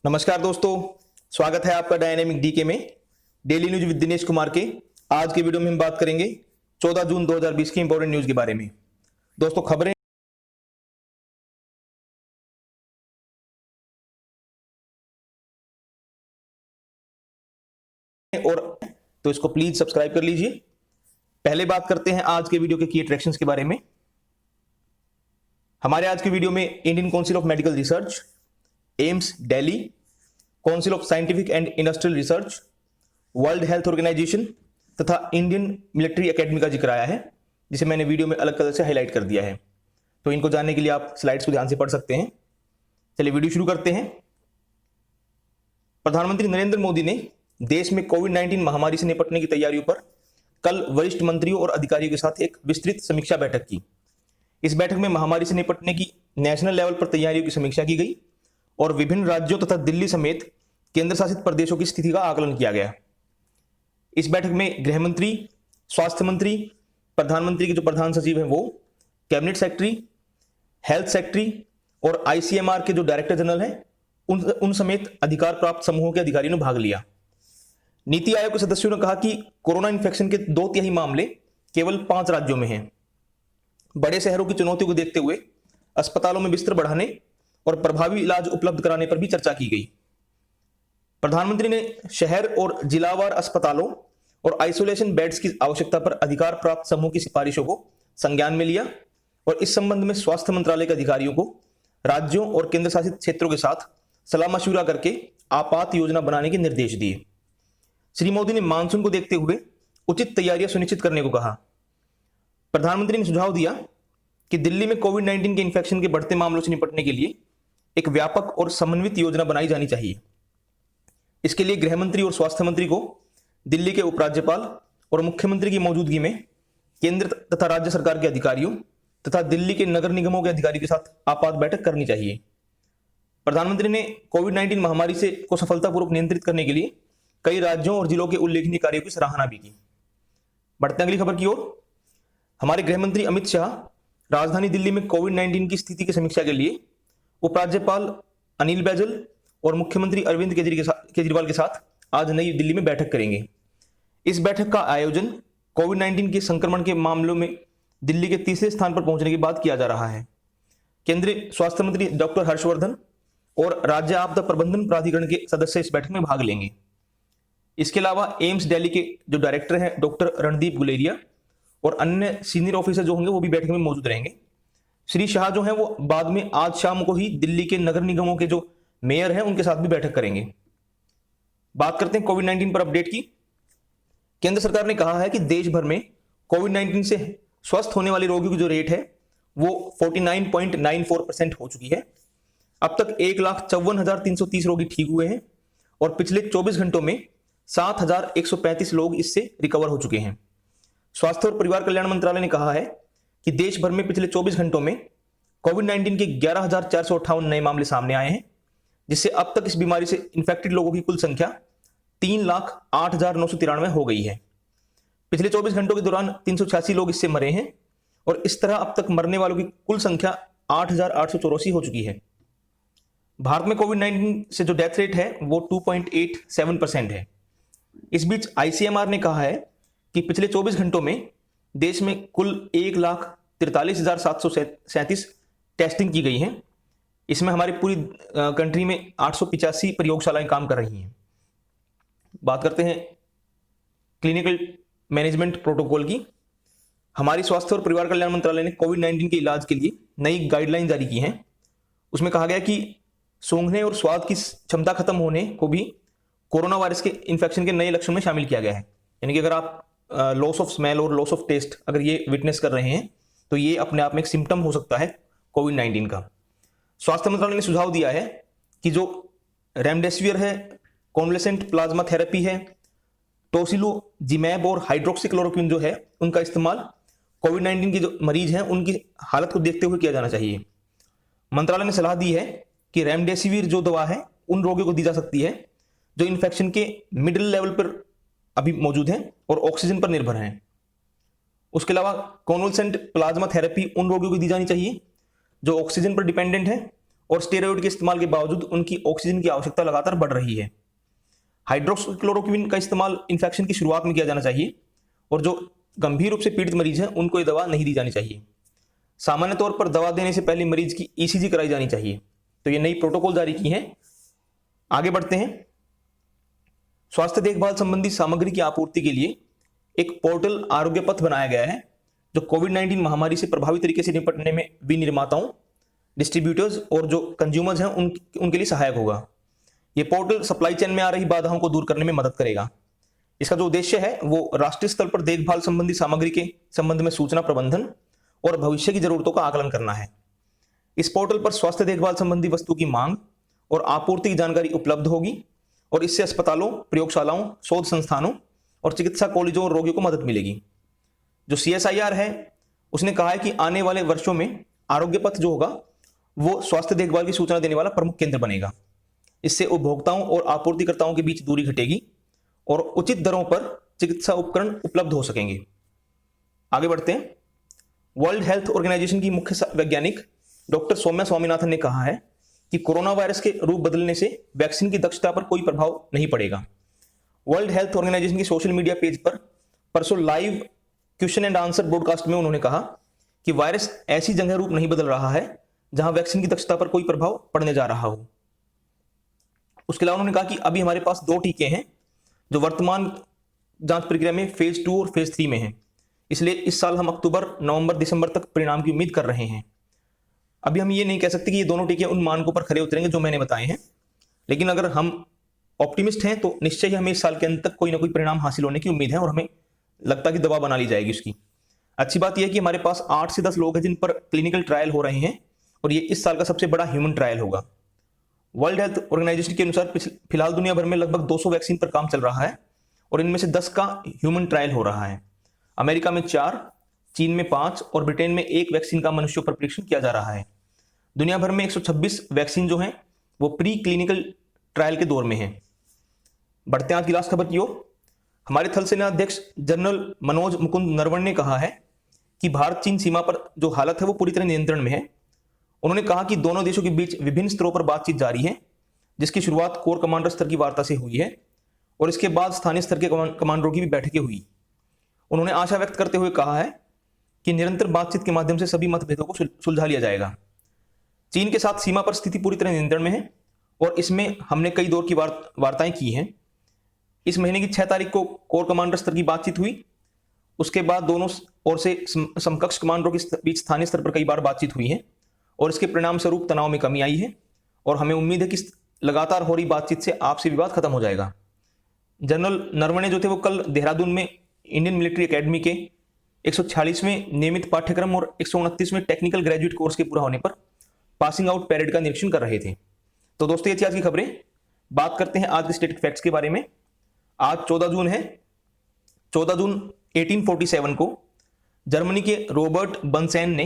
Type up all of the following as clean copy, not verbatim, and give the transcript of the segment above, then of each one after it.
नमस्कार दोस्तों, स्वागत है आपका डायनेमिक डीके में daily news with Dinesh Kumar के। आज के वीडियो में हम बात करेंगे 14 जून 2020 की इंपॉर्टेंट न्यूज के बारे में। दोस्तों खबरें और तो इसको प्लीज सब्सक्राइब कर लीजिए। पहले बात करते हैं आज के वीडियो के की अट्रैक्शंस के बारे में। हमारे आज के वीडियो में Indian Council of Medical Research, AIIMS Delhi, Council of Scientific and Industrial Research, World Health Organisation तथा इंडियन मिलिट्री एकेडमी का जिक्र आया है, जिसे मैंने वीडियो में अलग कलर से हाईलाइट कर दिया है। तो इनको जानने के लिए आप स्लाइड्स को ध्यान से पढ़ सकते हैं। चलिए वीडियो शुरू करते हैं। प्रधानमंत्री नरेंद्र मोदी ने देश में कोविड-19 महामारी से निपटने की तैयारियों पर कल वरिष्ठ मंत्रियों और अधिकारियों के साथ एक विस्तृत समीक्षा बैठक की। इस बैठक में महामारी से निपटने की नेशनल लेवल पर तैयारियों की समीक्षा की गई और विभिन्न राज्यों तथा दिल्ली समेत केंद्र शासित प्रदेशों की स्थिति का आकलन किया गया। इस बैठक में गृह मंत्री, स्वास्थ्य मंत्री, प्रधानमंत्री के जो प्रधान सचिव हैं वो, कैबिनेट सेक्रेटरी, हेल्थ सेक्रेटरी और आईसीएमआर के जो डायरेक्टर जनरल हैं उन समेत अधिकार प्राप्त समूहों के अधिकारियों ने भाग लिया। नीति आयोग के सदस्यों ने कहा कि कोरोना इन्फेक्शन के 2/3 मामले केवल 5 राज्यों में हैं। बड़े शहरों की चुनौतियों को देखते हुए अस्पतालों में बिस्तर बढ़ाने और प्रभावी इलाज उपलब्ध कराने पर भी चर्चा की गई। प्रधानमंत्री ने शहर और जिलावार अस्पतालों और आइसोलेशन बेड्स की आवश्यकता पर अधिकार प्राप्त समूह की सिफारिशों को संज्ञान में लिया और इस संबंध में स्वास्थ्य मंत्रालय के अधिकारियों को राज्यों और केंद्र शासित क्षेत्रों के साथ सलाह मशविरा करके आपात योजना बनाने के निर्देश दिए। श्री मोदी ने मानसून को देखते हुए उचित तैयारियां सुनिश्चित करने को कहा। प्रधानमंत्री ने सुझाव दिया कि दिल्ली में कोविड-19 के इन्फेक्शन के बढ़ते मामलों से निपटने के लिए एक व्यापक और समन्वित योजना बनाई जानी चाहिए। इसके लिए गृह मंत्री और स्वास्थ्य मंत्री को दिल्ली के उपराज्यपाल और मुख्यमंत्री की मौजूदगी में केंद्र तथा राज्य सरकार के अधिकारियों तथा दिल्ली के नगर निगमों के अधिकारियों के साथ आपात बैठक करनी चाहिए। प्रधानमंत्री ने कोविड-19 महामारी से को सफलतापूर्वक नियंत्रित करने के लिए कई राज्यों और जिलों के उल्लेखनीय कार्यों की सराहना भी की। बढ़ते हैं अगली खबर की ओर। हमारे गृह मंत्री अमित शाह राजधानी दिल्ली में कोविड-19 की स्थिति की समीक्षा के लिए उपराज्यपाल अनिल बैजल और मुख्यमंत्री अरविंद केजरीवाल के साथ आज नई दिल्ली में बैठक करेंगे। इस बैठक का आयोजन कोविड-19 के संक्रमण के मामलों में दिल्ली के तीसरे स्थान पर पहुंचने के बाद किया जा रहा है। केंद्रीय स्वास्थ्य मंत्री डॉक्टर हर्षवर्धन और राज्य आपदा प्रबंधन प्राधिकरण के सदस्य इस बैठक में भाग लेंगे। इसके अलावा एम्स दिल्ली के जो डायरेक्टर हैं डॉक्टर रणदीप गुलेरिया और अन्य सीनियर ऑफिसर जो होंगे वो भी बैठक में मौजूद रहेंगे। श्री शाह जो हैं वो बाद में आज शाम को ही दिल्ली के नगर निगमों के जो मेयर हैं उनके साथ भी बैठक करेंगे। बात करते हैं कोविड-19 पर अपडेट की। केंद्र सरकार ने कहा है कि देश भर में कोविड-19 से स्वस्थ होने वाले रोगियों की जो रेट है वो 49.94% हो चुकी है। अब तक 1,54,330 रोगी ठीक हुए हैं और पिछले 24 घंटों में 7,135 लोग इससे रिकवर हो चुके हैं। स्वास्थ्य और परिवार कल्याण मंत्रालय ने कहा है कि देश भर में पिछले 24 घंटों में कोविड-19 के 11,458 नए मामले सामने आए हैं, जिससे अब तक इस बीमारी से इन्फेक्टेड लोगों की कुल संख्या 3,08,993 हो गई है। पिछले 24 घंटों के दौरान 386 लोग इससे मरे हैं और इस तरह अब तक मरने वालों की कुल संख्या 8,884 हो चुकी है। भारत में कोविड-19 से जो डेथ रेट है वो 2.87% है। इस बीच आईसीएमआर ने कहा है कि पिछले 24 घंटों में देश में कुल 1,43,737 टेस्टिंग की गई हैं। इसमें हमारी पूरी कंट्री में 885 प्रयोगशालाएं काम कर रही हैं। बात करते हैं क्लिनिकल मैनेजमेंट प्रोटोकॉल की। हमारी स्वास्थ्य और परिवार कल्याण मंत्रालय ने कोविड-19 के इलाज के लिए नई गाइडलाइन जारी की हैं। उसमें कहा गया कि सूंघने और स्वाद की क्षमता खत्म होने को भी कोरोना वायरस के इन्फेक्शन के नए लक्षण में शामिल किया गया है। यानी कि अगर आप लॉस ऑफ स्मेल और लॉस ऑफ टेस्ट अगर ये विटनेस कर रहे हैं तो ये अपने आप में एक सिम्टम हो सकता है कोविड-19 का। स्वास्थ्य मंत्रालय ने सुझाव दिया है कि जो रेमडेसिविर है, कॉन्वलेसेंट प्लाज्मा थेरेपी है, टोसिलुजिमैब और हाइड्रोक्सीक्लोरोक्विन जो है उनका इस्तेमाल कोविड-19 के जो मरीज हैं उनकी हालत को देखते हुए किया जाना चाहिए। मंत्रालय ने सलाह दी है कि रेमडेसिविर जो दवा है उन रोगियों को दी जा सकती है जो इन्फेक्शन के मिडिल लेवल पर अभी मौजूद हैं और ऑक्सीजन पर निर्भर हैं। उसके अलावा कॉन्वलेसेंट प्लाज्मा थेरेपी उन रोगियों को दी जानी चाहिए जो ऑक्सीजन पर डिपेंडेंट है और स्टेरॉइड के इस्तेमाल के बावजूद उनकी ऑक्सीजन की आवश्यकता लगातार बढ़ रही है। हाइड्रोक्सीक्लोरोक्विन का इस्तेमाल इन्फेक्शन की शुरुआत में किया जाना चाहिए और जो गंभीर रूप से पीड़ित मरीज हैं उनको ये दवा नहीं दी जानी चाहिए। सामान्य तौर पर दवा देने से पहले मरीज की ईसीजी कराई जानी चाहिए। तो ये नई प्रोटोकॉल जारी की है। आगे बढ़ते हैं। स्वास्थ्य देखभाल संबंधी सामग्री की आपूर्ति के लिए एक पोर्टल आरोग्य पथ बनाया गया है जो कोविड-19 महामारी से प्रभावी तरीके से निपटने में विनिर्माताओं, डिस्ट्रीब्यूटर्स और जो कंज्यूमर्स हैं उनके लिए सहायक होगा। ये पोर्टल सप्लाई चेन में आ रही बाधाओं को दूर करने में मदद करेगा। इसका जो उद्देश्य है वो राष्ट्रीय स्तर पर देखभाल संबंधी सामग्री के संबंध में सूचना प्रबंधन और भविष्य की जरूरतों का आकलन करना है। इस पोर्टल पर स्वास्थ्य देखभाल संबंधी वस्तु की मांग और आपूर्ति की जानकारी उपलब्ध होगी और इससे अस्पतालों, प्रयोगशालाओं, शोध संस्थानों और चिकित्सा कॉलेजों और रोगियों को मदद मिलेगी। जो CSIR है उसने कहा है कि आने वाले वर्षों में आरोग्य पथ जो होगा वो स्वास्थ्य देखभाल की सूचना देने वाला प्रमुख केंद्र बनेगा। इससे उपभोक्ताओं और आपूर्तिकर्ताओं के बीच दूरी घटेगी और उचित दरों पर चिकित्सा उपकरण उपलब्ध हो सकेंगे। आगे बढ़ते हैं। वर्ल्ड हेल्थ ऑर्गेनाइजेशन की मुख्य वैज्ञानिक डॉक्टर सौम्या स्वामीनाथन ने कहा है कि कोरोना वायरस के रूप बदलने से वैक्सीन की दक्षता पर कोई प्रभाव नहीं पड़ेगा। वर्ल्ड हेल्थ ऑर्गेनाइजेशन की सोशल मीडिया पेज पर परसों live question and answer broadcast में उन्होंने कहा कि वायरस ऐसी जगह रूप नहीं बदल रहा है जहां वैक्सीन की दक्षता पर कोई प्रभाव पड़ने जा रहा हो। उसके अलावा उन्होंने कहा कि अभी हमारे पास 2 टीके हैं जो वर्तमान जांच प्रक्रिया में फेज 2 और फेज 3 में हैं। इसलिए इस साल हम अक्टूबर, नवंबर, दिसंबर तक परिणाम की उम्मीद कर रहे हैं। अभी हम ये नहीं कह सकते कि ये दोनों टीके उन मानकों पर खरे उतरेंगे जो मैंने बताए हैं, लेकिन अगर हम ऑप्टिमिस्ट हैं तो निश्चय ही हमें इस साल के अंत तक कोई ना कोई परिणाम हासिल होने की उम्मीद है और हमें लगता है कि दवा बना ली जाएगी उसकी। अच्छी बात यह है कि हमारे पास 8 से 10 लोग हैं जिन पर क्लिनिकल ट्रायल हो रहे हैं और ये इस साल का सबसे बड़ा ह्यूमन ट्रायल होगा। वर्ल्ड हेल्थ ऑर्गेनाइजेशन के अनुसार फिलहाल दुनिया भर में लगभग 200 वैक्सीन पर काम चल रहा है और इनमें से 10 का ह्यूमन ट्रायल हो रहा है। अमेरिका में 4, चीन में 5 और ब्रिटेन में 1 वैक्सीन का मनुष्यों पर परीक्षण किया जा रहा है। दुनिया भर में 126 वैक्सीन जो हैं वो प्री क्लिनिकल ट्रायल के दौर में हैं। बढ़ते हैं आज की लास्ट खबर की ओर। हमारे थल सेना अध्यक्ष जनरल मनोज मुकुंद नरवणे ने कहा है कि भारत चीन सीमा पर जो हालत है वो पूरी तरह नियंत्रण में है। उन्होंने कहा कि दोनों देशों के बीच विभिन्न स्तरों पर बातचीत जारी है जिसकी शुरुआत कोर कमांडर स्तर की वार्ता से हुई है और इसके बाद स्थानीय स्तर के कमांडरों की भी बैठकें हुई। उन्होंने आशा व्यक्त करते हुए कहा है कि निरंतर बातचीत के माध्यम से सभी मतभेदों को सुलझा लिया जाएगा। चीन के साथ सीमा पर स्थिति पूरी तरह नियंत्रण में है और इसमें हमने कई दौर की वार्ताएं की हैं। इस महीने की 6 तारीख को कोर कमांडर स्तर की बातचीत हुई। उसके बाद दोनों ओर से समकक्ष कमांडरों के बीच स्थानीय स्तर पर कई बार बातचीत हुई है और इसके परिणाम स्वरूप तनाव में कमी आई है और हमें उम्मीद है कि लगातार हो रही बातचीत से आपसी विवाद खत्म हो जाएगा। जनरल नरवणे जो थे वो कल देहरादून में इंडियन मिलिट्री एकेडमी के 146वें नियमित पाठ्यक्रम और 129वें टेक्निकल ग्रेजुएट कोर्स के पूरा होने पर पासिंग आउट पैरेड का निरीक्षण कर रहे थे। तो दोस्तों ये थी आज की खबरें। बात करते हैं आज के स्टैटिक फैक्ट्स के बारे में। आज 14 जून है। 14 जून 1847 को जर्मनी के रॉबर्ट बंसेन ने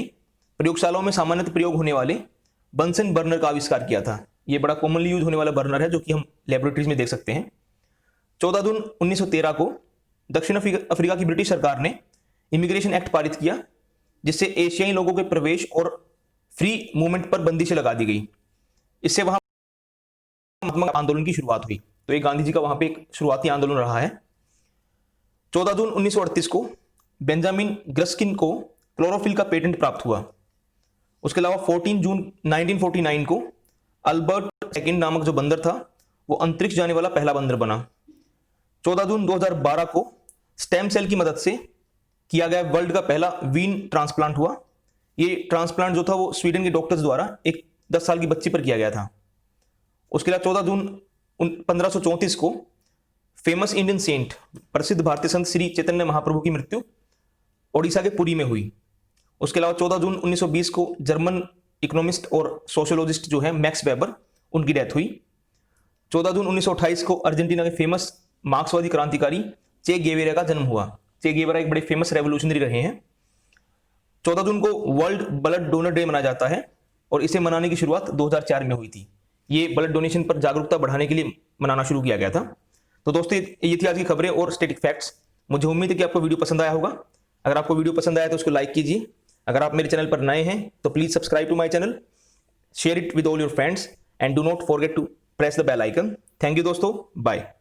प्रयोगशालाओं में सामान्यतः प्रयोग होने वाले बंसन बर्नर का आविष्कार किया था। यह बड़ा कॉमनली यूज होने वाला बर्नर है जो कि हम लेबोरेटरीज में देख सकते हैं। 14 जून 1913 को दक्षिण अफ्रीका की ब्रिटिश सरकार ने इमिग्रेशन एक्ट पारित किया जिससे एशियाई लोगों के प्रवेश और फ्री मूवमेंट पर बंदिशें लगा दी गई। इससे वहां महात्मा आंदोलन की शुरुआत हुई। तो ये गांधी जी का वहां पे एक शुरुआती आंदोलन रहा है। 14 जून 1938 को बेंजामिन ग्रस्किन को क्लोरोफिल का पेटेंट प्राप्त हुआ। उसके अलावा 14 जून 1949 को अल्बर्ट सेकंड नामक जो बंदर था वो अंतरिक्ष जाने वाला पहला बंदर बना। 14 जून 2012 को स्टेम सेल की मदद से किया गया वर्ल्ड का पहला वीन ट्रांसप्लांट हुआ। ये ट्रांसप्लांट जो था वो स्वीडन के डॉक्टर्स द्वारा एक 10 साल की बच्ची पर किया गया था। उसके अलावा 14 जून 1534 को फेमस इंडियन सेंट प्रसिद्ध भारतीय संत श्री चैतन्य महाप्रभु की मृत्यु ओडिशा के पुरी में हुई। उसके अलावा 14 जून 1920 को जर्मन इकोनॉमिस्ट और सोशियोलॉजिस्ट जो है मैक्स वेबर उनकी डेथ हुई। 14 जून 1928 को अर्जेंटीना के फेमस मार्क्सवादी क्रांतिकारी चे गेवेरा का जन्म हुआ। चे गेवेरा एक बड़े फेमस रेवोल्यूशनरी रहे हैं। 14 जून को वर्ल्ड ब्लड डोनर डे मनाया जाता है और इसे मनाने की शुरुआत 2004 में हुई थी। ये ब्लड डोनेशन पर जागरूकता बढ़ाने के लिए मनाना शुरू किया गया था। तो दोस्तों ये थी आज की खबरें और स्टैटिक फैक्ट्स। मुझे उम्मीद है कि आपको वीडियो पसंद आया होगा। अगर आपको वीडियो पसंद आया तो उसको लाइक कीजिए। अगर आप मेरे चैनल पर नए हैं तो please subscribe to my channel, share it with all your friends and do not forget to press the bell icon. Thank you दोस्तों, bye.